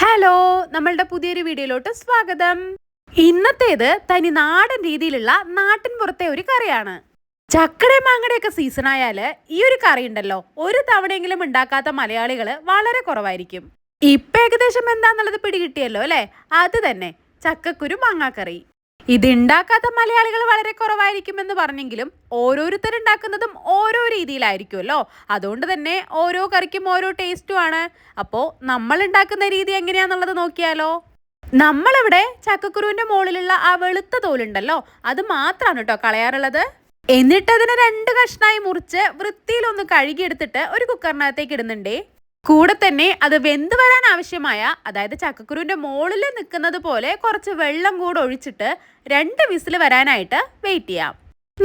Hello, നമ്മളുടെ പുതിയൊരു വീഡിയോയിലോട്ട് സ്വാഗതം. ഇന്നത്തേത് തനി നാടൻ രീതിയിലുള്ള നാട്ടിൻ പുറത്തെ ഒരു കറിയാണ്. ചക്കടെ മാങ്ങയുടെ ഒക്കെ സീസൺ ആയാല് ഈ ഒരു കറി ഉണ്ടല്ലോ, ഒരു തവണയെങ്കിലും ഉണ്ടാക്കാത്ത മലയാളികള് വളരെ കുറവായിരിക്കും. ഇപ്പൊ ഏകദേശം എന്താന്നുള്ളത് പിടികിട്ടിയല്ലോ അല്ലെ? അത് തന്നെ, ചക്കക്കുരു മാങ്ങാക്കറി. ഇത് ഉണ്ടാക്കാത്ത മലയാളികൾ വളരെ കുറവായിരിക്കുമെന്ന് പറഞ്ഞെങ്കിലും ഓരോരുത്തരുണ്ടാക്കുന്നതും ഓരോ രീതിയിലായിരിക്കുമല്ലോ. അതുകൊണ്ട് തന്നെ ഓരോ കറിക്കും ഓരോ ടേസ്റ്റും ആണ്. അപ്പോൾ നമ്മൾ ഉണ്ടാക്കുന്ന രീതി എങ്ങനെയാന്നുള്ളത് നോക്കിയാലോ. നമ്മളിവിടെ ചക്കക്കുരുവിന്റെ മുകളിലുള്ള ആ വെളുത്ത തോലുണ്ടല്ലോ, അത് മാത്രമാണ് കേട്ടോ കളയാറുള്ളത്. എന്നിട്ട് അതിനെ 2 കഷ്ണായി മുറിച്ച് വൃത്തിയിലൊന്ന് കഴുകിയെടുത്തിട്ട് ഒരു കുക്കറിനകത്തേക്ക് ഇടുന്നുണ്ടേ. കൂടെ തന്നെ അത് വെന്ത് വരാൻ ആവശ്യമായ, അതായത് ചക്കക്കുരുവിന്റെ മുകളിൽ നിൽക്കുന്നത് പോലെ കുറച്ച് വെള്ളം കൂടെ ഒഴിച്ചിട്ട് 2 വിസിൽ വരാനായിട്ട് വെയിറ്റ് ചെയ്യാം.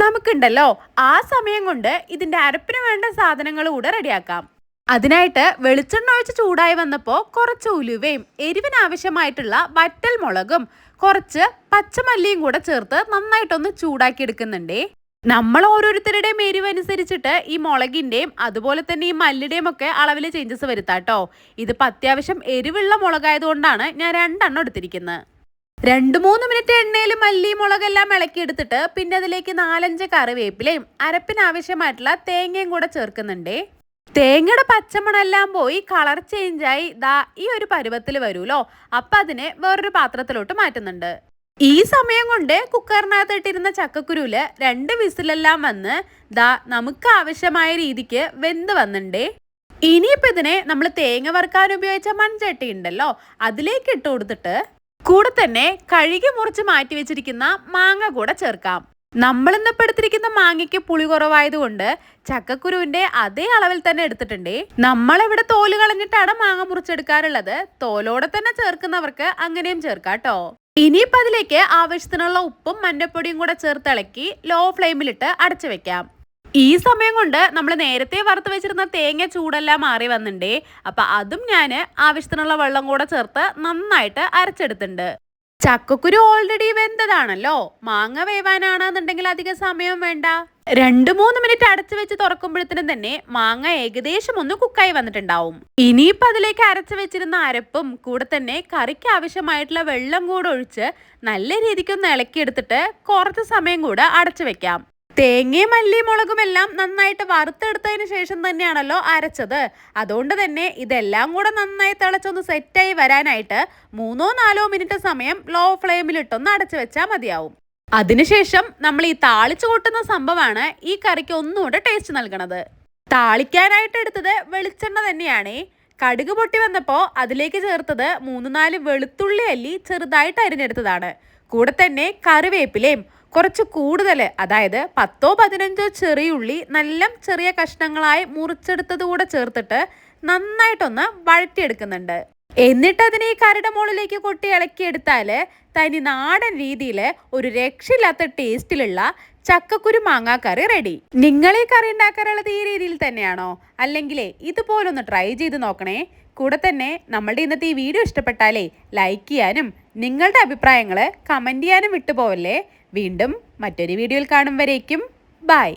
നമുക്കുണ്ടല്ലോ ആ സമയം കൊണ്ട് ഇതിന്റെ അരപ്പിന് വേണ്ട സാധനങ്ങൾ കൂടെ റെഡിയാക്കാം. അതിനായിട്ട് വെളിച്ചെണ്ണ ഒഴിച്ച് ചൂടായി വന്നപ്പോൾ കുറച്ച് ഉലുവയും എരിവിനാവശ്യമായിട്ടുള്ള വറ്റൽ മുളകും കുറച്ച് പച്ചമല്ലിയും കൂടെ ചേർത്ത് നന്നായിട്ടൊന്ന് ചൂടാക്കി എടുക്കുന്നുണ്ടേ. നമ്മൾ ഓരോരുത്തരുടെയും എരിവനുസരിച്ചിട്ട് ഈ മുളകിന്റെയും അതുപോലെ തന്നെ ഈ മല്ലിയുടെയും ഒക്കെ അളവിൽ ചേഞ്ചസ് വരുത്താട്ടോ. ഇതിപ്പോൾ അത്യാവശ്യം എരിവുള്ള മുളകായതുകൊണ്ടാണ് ഞാൻ 2 എണ്ണം എടുത്തിരിക്കുന്നത്. 2-3 മിനിറ്റ് എണ്ണയിൽ മല്ലി മുളകെല്ലാം ഇളക്കിയെടുത്തിട്ട് പിന്നെ അതിലേക്ക് 4-5 കറിവേപ്പിലയും അരപ്പിനാവശ്യമായിട്ടുള്ള തേങ്ങയും കൂടെ ചേർക്കുന്നുണ്ടേ. തേങ്ങയുടെ പച്ചമണെല്ലാം പോയി കളർ ചേഞ്ചായി ഈ ഒരു പരുവത്തിൽ വരുമല്ലോ. അപ്പം അതിനെ വേറൊരു പാത്രത്തിലോട്ട് മാറ്റുന്നുണ്ട്. ഈ സമയം കൊണ്ട് കുക്കറിനകത്ത് ഇട്ടിരുന്ന ചക്കക്കുരുവില് 2 വിസിലെല്ലാം വന്ന് നമുക്ക് ആവശ്യമായ രീതിക്ക് വെന്ത് വന്നിണ്ടേ. ഇനിയിപ്പോൾ ഇതിനെ നമ്മൾ തേങ്ങ വറുക്കാൻ ഉപയോഗിച്ച മൺചട്ടി ഉണ്ടല്ലോ, അതിലേക്ക് ഇട്ട് കൊടുത്തിട്ട് കൂടെ തന്നെ കഴുകി മുറിച്ച് മാറ്റി വെച്ചിരിക്കുന്ന മാങ്ങ കൂടെ ചേർക്കാം. നമ്മളിന്നിപ്പോൾ എടുത്തിരിക്കുന്ന മാങ്ങയ്ക്ക് പുളി കുറവായതുകൊണ്ട് ചക്കക്കുരുവിന്റെ അതേ അളവിൽ തന്നെ എടുത്തിട്ടുണ്ടേ. നമ്മളിവിടെ തോല് കളഞ്ഞിട്ടാണ് മാങ്ങ മുറിച്ചെടുക്കാറുള്ളത്. തോലോടെ തന്നെ ചേർക്കുന്നവർക്ക് അങ്ങനെയും ചേർക്കാട്ടോ. ഇനിയിപ്പോൾ അതിലേക്ക് ആവശ്യത്തിനുള്ള ഉപ്പും മഞ്ഞപ്പൊടിയും കൂടെ ചേർത്ത് ഇളക്കി ലോ ഫ്ലെയിമിലിട്ട് അടച്ചു വെക്കാം. ഈ സമയം കൊണ്ട് നമ്മൾ നേരത്തെ വറുത്ത് വെച്ചിരുന്ന തേങ്ങ ചൂടെല്ലാം മാറി വന്നിണ്ടേ. അപ്പം അതും ഞാൻ ആവശ്യത്തിനുള്ള വെള്ളം കൂടെ ചേർത്ത് നന്നായിട്ട് അരച്ചെടുത്തിട്ടുണ്ട്. ചക്കക്കുരു ഓൾറെഡി വെന്തതാണല്ലോ, മാങ്ങ വേവാനാണെന്നുണ്ടെങ്കിൽ അധികം സമയം വേണ്ട. 2-3 മിനിറ്റ് അടച്ചു വെച്ച് തുറക്കുമ്പോഴത്തേനും തന്നെ മാങ്ങ ഏകദേശം ഒന്ന് കുക്കായി വന്നിട്ടുണ്ടാവും. ഇനിയിപ്പോൾ അതിലേക്ക് അരച്ചു വെച്ചിരുന്ന അരപ്പും കൂടെ തന്നെ കറിക്ക് ആവശ്യമായിട്ടുള്ള വെള്ളം കൂടെ ഒഴിച്ച് നല്ല രീതിക്കൊന്ന് ഇളക്കിയെടുത്തിട്ട് കുറച്ച് സമയം കൂടെ അടച്ചു വെക്കാം. തേങ്ങയും മല്ലി മുളകും എല്ലാം നന്നായിട്ട് വറുത്തെടുത്തതിന് ശേഷം തന്നെയാണല്ലോ അരച്ചത്. അതുകൊണ്ട് തന്നെ ഇതെല്ലാം കൂടെ നന്നായി തിളച്ചൊന്ന് സെറ്റായി വരാനായിട്ട് 3-4 മിനിറ്റ് സമയം ലോ ഫ്ലെയിമിലിട്ടൊന്ന് അടച്ചു വെച്ചാൽ മതിയാവും. അതിനുശേഷം നമ്മൾ ഈ താളിച്ചു കൂട്ടുന്ന സംഭവമാണ് ഈ കറിക്ക് ഒന്നുകൂടെ ടേസ്റ്റ് നൽകണത്. താളിക്കാനായിട്ട് എടുത്തത് വെളിച്ചെണ്ണ തന്നെയാണേ. കടുക് പൊട്ടി വന്നപ്പോൾ അതിലേക്ക് ചേർത്തത് 3-4 വെളുത്തുള്ളി അല്ലി ചെറുതായിട്ട് അരിഞ്ഞെടുത്തതാണ്. കൂടെ തന്നെ കറിവേപ്പിലയും കുറച്ച് കൂടുതൽ, അതായത് 10-15 ചെറിയുള്ളി നല്ല ചെറിയ കഷ്ണങ്ങളായി മുറിച്ചെടുത്തത് കൂടെ ചേർത്തിട്ട് നന്നായിട്ടൊന്ന് വഴറ്റിയെടുക്കുന്നുണ്ട്. എന്നിട്ട് അതിനെ ഈ കറിയുടെ മുകളിലേക്ക് കൊട്ടി ഇളക്കിയെടുത്താൽ തനി നാടൻ രീതിയിൽ ഒരു രക്ഷയില്ലാത്ത ടേസ്റ്റിലുള്ള ചക്കക്കുരു മാങ്ങാക്കറി റെഡി. നിങ്ങൾ ഈ കറി ഉണ്ടാക്കാറുള്ളത് ഈ രീതിയിൽ തന്നെയാണോ? അല്ലെങ്കിൽ ഇതുപോലൊന്ന് ട്രൈ ചെയ്ത് നോക്കണേ. കൂടെ തന്നെ നമ്മളുടെ ഇന്നത്തെ ഈ വീഡിയോ ഇഷ്ടപ്പെട്ടാലേ ലൈക്ക് ചെയ്യാനും നിങ്ങളുടെ അഭിപ്രായങ്ങൾ കമൻറ്റ് ചെയ്യാനും വിട്ടുപോവല്ലേ. വീണ്ടും മറ്റൊരു വീഡിയോയിൽ കാണും വരേക്കും ബൈ.